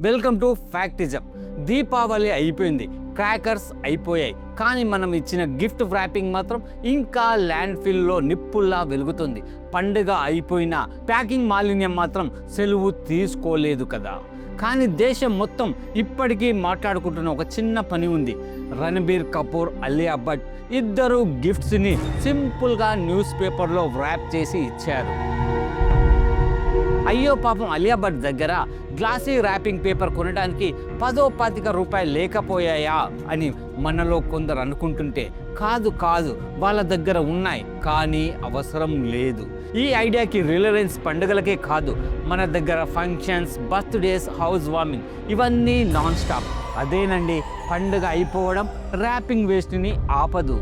Welcome to ఫ్యాక్టిజం. Deepavali అయిపోయింది, crackers అయిపోయాయి, కానీ మనం ఇచ్చిన గిఫ్ట్ ర్యాపింగ్ మాత్రం ఇంకా ల్యాండ్ ఫిల్లో నిప్పుల్లా వెలుగుతుంది. పండుగ అయిపోయినా ప్యాకింగ్ మాలిన్యం మాత్రం సెలవు తీసుకోలేదు కదా. కానీ దేశం మొత్తం ఇప్పటికీ మాట్లాడుకుంటున్న ఒక చిన్న పని ఉంది. రణబీర్ కపూర్, అలియా భట్ ఇద్దరు గిఫ్ట్స్ని సింపుల్గా న్యూస్ పేపర్లో ర్యాప్ చేసి ఇచ్చారు. అయ్యో పాపం, అలియా భట్ దగ్గర గ్లాసీ ర్యాపింగ్ పేపర్ కొనడానికి 10-25 రూపాయలు లేకపోయాయా అని మనలో కొందరు అనుకుంటుంటే, కాదు వాళ్ళ దగ్గర ఉన్నాయి, కానీ అవసరం లేదు. ఈ ఐడియాకి రిలయన్స్ పండుగలకే కాదు, మన దగ్గర ఫంక్షన్స్, బర్త్డేస్, హౌస్ వార్మింగ్ ఇవన్నీ నాన్ స్టాప్. అదేనండి, పండుగ అయిపోవడం ర్యాపింగ్ వేస్ట్ని ఆపదు.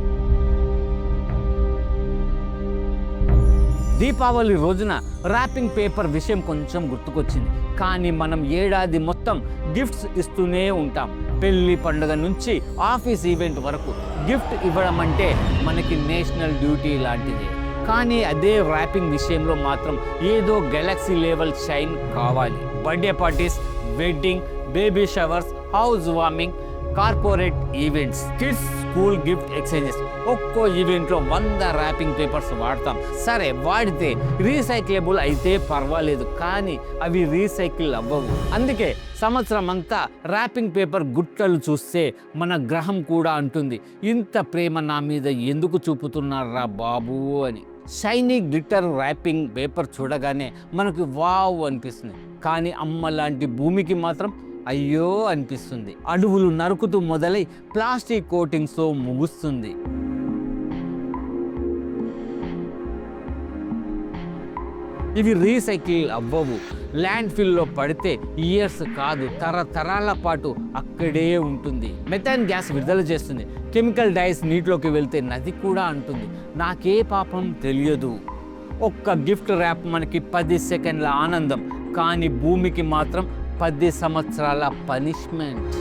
దీపావళి రోజున ర్యాపింగ్ పేపర్ విషయం కొంచెం గుర్తుకొచ్చింది. కానీ మనం ఏడాది మొత్తం గిఫ్ట్స్ ఇస్తూనే ఉంటాం. పెళ్లి పండుగ నుంచి ఆఫీస్ ఈవెంట్ వరకు గిఫ్ట్ ఇవ్వడం అంటే మనకి నేషనల్ డ్యూటీ లాంటిది. కానీ అదే ర్యాపింగ్ విషయంలో మాత్రం ఏదో గెలాక్సీ లెవెల్ షైన్ కావాలి. Birthday parties, wedding, baby showers, house warming, corporate events, kids school gift exchanges, ఒక్కో ఈవెంట్లో 100 ర్యాపింగ్ పేపర్స్ వాడతాం. సరే, వాడితే రీసైక్లబుల్ అయితే పర్వాలేదు, కానీ అవి రీసైకిల్ అవ్వవు. అందుకే సంవత్సరం అంతా ర్యాపింగ్ పేపర్ గుట్టలు చూస్తే మన గ్రహం కూడా అంటుంది, ఇంత ప్రేమ నా మీద ఎందుకు చూపుతున్నారా బాబు అని. షైనీ గ్లిటర్ ర్యాపింగ్ పేపర్ చూడగానే మనకు వావ్ అనిపిస్తుంది, కానీ అమ్మ లాంటి భూమికి మాత్రం అయ్యో అనిపిస్తుంది. అడవులు నరుకుతూ మొదలై ప్లాస్టిక్ కోటింగ్స్తో ముగుస్తుంది. ఇవి రీసైకిల్ అవ్వవు. ల్యాండ్ ఫిల్లో పడితే ఇయర్స్ కాదు, తరతరాల పాటు అక్కడే ఉంటుంది. మెథాన్ గ్యాస్ విడుదల చేస్తుంది. కెమికల్ డైస్ నీటిలోకి వెళ్తే నది కూడా అంటుంది, నాకే పాపం తెలియదు. ఒక్క గిఫ్ట్ ర్యాప్ మనకి 10 సెకండ్ల ఆనందం, కానీ భూమికి మాత్రం 10 సంవత్సరాల పనిష్మెంట్.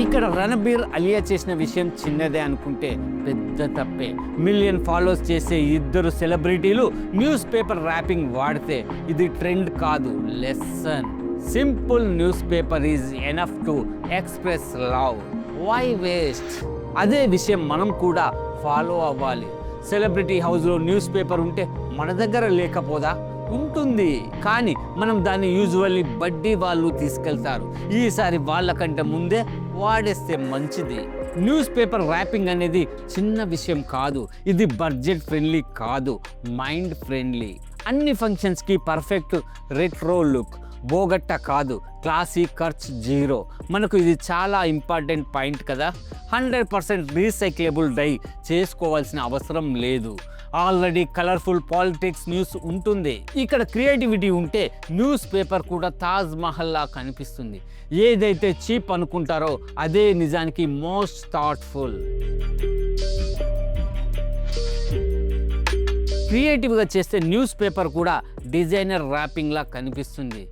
ఇక్కడ రణబీర్, అలియా చేసిన విషయం చిన్నదే అనుకుంటే పెద్ద తప్పే. 1 మిలియన్ ఫాలోవర్స్ చేసే ఇద్దరు సెలబ్రిటీలు న్యూస్ పేపర్ ర్యాపింగ్ వాడితే ఇది ట్రెండ్ కాదు, lesson. Simple news paper is enough to express love. Why waste? అదే విషయం మనం కూడా ఫాలో అవ్వాలి. సెలబ్రిటీ హౌస్లో న్యూస్ పేపర్ ఉంటే మన దగ్గర లేకపోదా? ఉంటుంది, కానీ మనం దాన్ని యూజువల్లీ బడ్డీ వాళ్ళు తీసుకెళ్తారు. ఈసారి వాళ్ళకంటే ముందే వాడేస్తే మంచిది. న్యూస్ పేపర్ ర్యాపింగ్ అనేది చిన్న విషయం కాదు. ఇది బడ్జెట్ ఫ్రెండ్లీ కాదు, మైండ్ ఫ్రెండ్లీ. అన్ని ఫంక్షన్స్కి పర్ఫెక్ట్ రెట్రో లుక్, బోగట్ట కాదు, క్లాసీ, ఖర్చు జీరో. మనకు ఇది చాలా ఇంపార్టెంట్ పాయింట్ కదా. 100% రీసైక్లబుల్ డై చేసుకోవాల్సిన అవసరం లేదు. ఆల్రెడీ కలర్ఫుల్ పాలిటిక్స్ న్యూస్ ఉంటుంది. ఇక్కడ క్రియేటివిటీ ఉంటే న్యూస్ పేపర్ కూడా తాజ్ మహల్లా కనిపిస్తుంది. ఏదైతే చీప్ అనుకుంటారో అదే నిజానికి మోస్ట్ థాట్ఫుల్. క్రియేటివ్గా చేస్తే న్యూస్ పేపర్ కూడా డిజైనర్ ర్యాపింగ్లా కనిపిస్తుంది.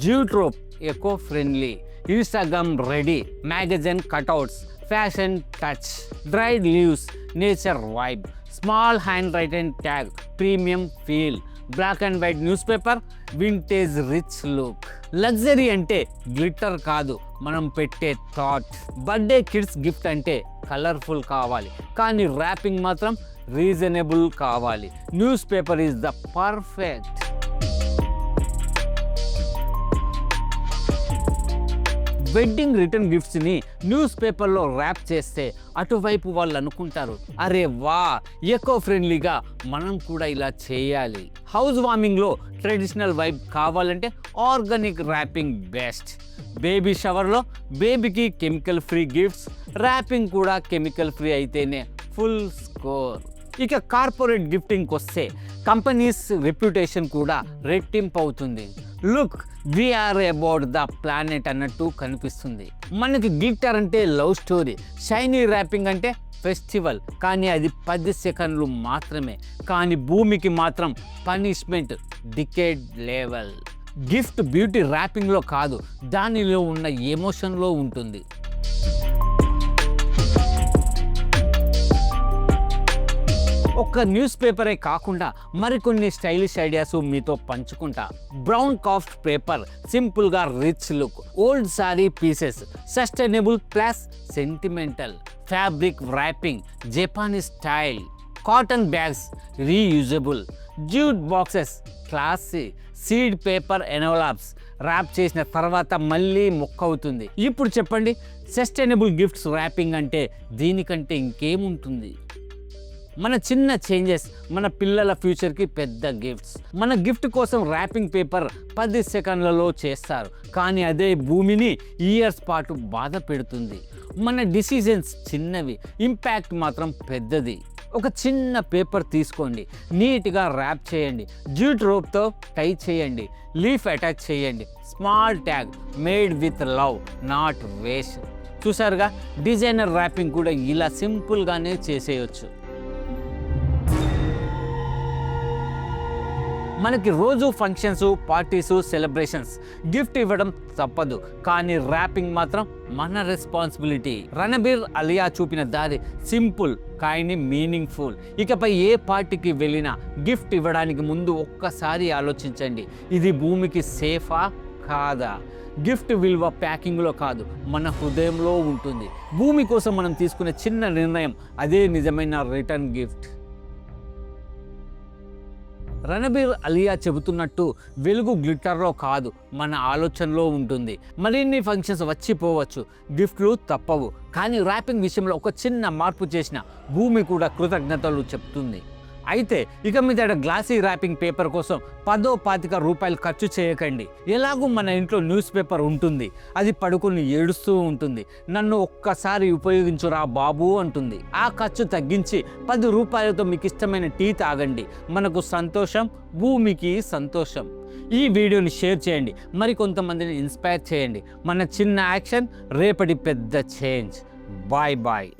Jute rope eco friendly, Instagram ready, magazine cutouts, fashion touch, dried leaves, nature vibe, small handwritten tag, premium feel, black and white newspaper, vintage rich look. Luxury అంటే glitter కాదు, మనం పెట్టే thought. Birthday kids gift అంటే colourful కావాలి, కానీ wrapping మాత్రం reasonable కావాలి. News paper is the perfect. Wedding return గిఫ్ట్స్ని న్యూస్ పేపర్లో ర్యాప్ చేస్తే అటువైపు వాళ్ళు అనుకుంటారు, అరే వా, ఎకో ఫ్రెండ్లీగా మనం కూడా ఇలా చేయాలి. హౌస్ వార్మింగ్లో ట్రెడిషనల్ వైబ్ కావాలంటే ఆర్గానిక్ ర్యాపింగ్ బెస్ట్. బేబీ షవర్లో బేబీకి కెమికల్ ఫ్రీ గిఫ్ట్స్, ర్యాపింగ్ కూడా కెమికల్ ఫ్రీ అయితేనే ఫుల్ స్కోర్. ఇక కార్పొరేట్ గిఫ్టింగ్కి వస్తే కంపెనీస్ రెప్యుటేషన్ కూడా రెట్టింపు అవుతుంది. Look, we're about the planet అన్నట్టు కనిపిస్తుంది. మనకి గ్లిటర్ అంటే లవ్ స్టోరీ, షైనీ ర్యాపింగ్ అంటే ఫెస్టివల్, కానీ అది 10 సెకండ్లు మాత్రమే. కానీ భూమికి మాత్రం punishment, decade level. Gift beauty ర్యాపింగ్లో కాదు, దానిలో ఉన్న ఎమోషన్లో ఉంటుంది. ఒక్క న్యూస్ పేపరే కాకుండా మరికొన్ని స్టైలిష్ ఐడియాస్ మీతో పంచుకుంటా. బ్రౌన్ కాఫ్ట్ పేపర్, సింపుల్గా rich look, old sari pieces, sustainable plus sentimental, fabric wrapping, Japanese style, cotton bags, reusable, jute boxes, classy, seed paper envelopes, wrap చేసిన తర్వాత మళ్ళీ మొక్క అవుతుంది. ఇప్పుడు చెప్పండి, సస్టైనబుల్ గిఫ్ట్స్ ర్యాపింగ్ అంటే దీనికంటే ఇంకేముంటుంది? మన చిన్న చేంజెస్ మన పిల్లల ఫ్యూచర్కి పెద్ద గిఫ్ట్స్. మన గిఫ్ట్ కోసం ర్యాపింగ్ పేపర్ 10 సెకండ్లలో చేస్తారు, కానీ అదే భూమిని ఇయర్స్ పాటు బాధ పెడుతుంది. మన డిసిజన్స్ చిన్నవి, ఇంపాక్ట్ మాత్రం పెద్దది. ఒక చిన్న పేపర్ తీసుకోండి, నీట్గా ర్యాప్ చేయండి, జ్యూట్ రోప్తో టై చేయండి, లీఫ్ అటాచ్ చేయండి, small tag, made with love not waste. చూసారుగా, డిజైనర్ ర్యాపింగ్ కూడా ఇలా సింపుల్గానే చేసేయచ్చు. మనకి రోజు ఫంక్షన్స్, పార్టీసు, సెలబ్రేషన్స్ గిఫ్ట్ ఇవ్వడం తప్పదు, కానీ ర్యాపింగ్ మాత్రం మన రెస్పాన్సిబిలిటీ. రణబీర్ అలియా చూపిన దారి సింపుల్ కానీ మీనింగ్ఫుల్. ఇకపై ఏ పార్టీకి వెళ్ళినా గిఫ్ట్ ఇవ్వడానికి ముందు ఒక్కసారి ఆలోచించండి, ఇది భూమికి సేఫా కాదా? గిఫ్ట్ విలువ ప్యాకింగ్లో కాదు, మన హృదయంలో ఉంటుంది. భూమి కోసం మనం తీసుకునే చిన్న నిర్ణయం, అదే నిజమైన రిటర్న్ గిఫ్ట్. రణబీర్ అలియా చెబుతున్నట్టు వెలుగు గ్లిట్టర్లో కాదు, మన ఆలోచనలో ఉంటుంది. మరిన్ని ఫంక్షన్స్ వచ్చిపోవచ్చు, గిఫ్ట్లు తప్పవు, కానీ ర్యాపింగ్ విషయంలో ఒక చిన్న మార్పు చేసిన భూమి కూడా కృతజ్ఞతలు చెప్తుంది. అయితే ఇక మీద గ్లాసీ ర్యాపింగ్ పేపర్ కోసం 10-25 రూపాయలు ఖర్చు చేయకండి. ఎలాగూ మన ఇంట్లో న్యూస్ పేపర్ ఉంటుంది, అది పడుకొని ఏడుస్తూ ఉంటుంది, నన్ను ఒక్కసారి ఉపయోగించురా బాబు అంటుంది. ఆ ఖర్చు తగ్గించి 10 రూపాయలతో మీకు ఇష్టమైన టీ తాగండి. మనకు సంతోషం, భూమికి సంతోషం. ఈ వీడియోని షేర్ చేయండి, మరి కొంతమందిని ఇన్స్పైర్ చేయండి. మన చిన్న యాక్షన్ రేపటి పెద్ద చేంజ్. Bye bye.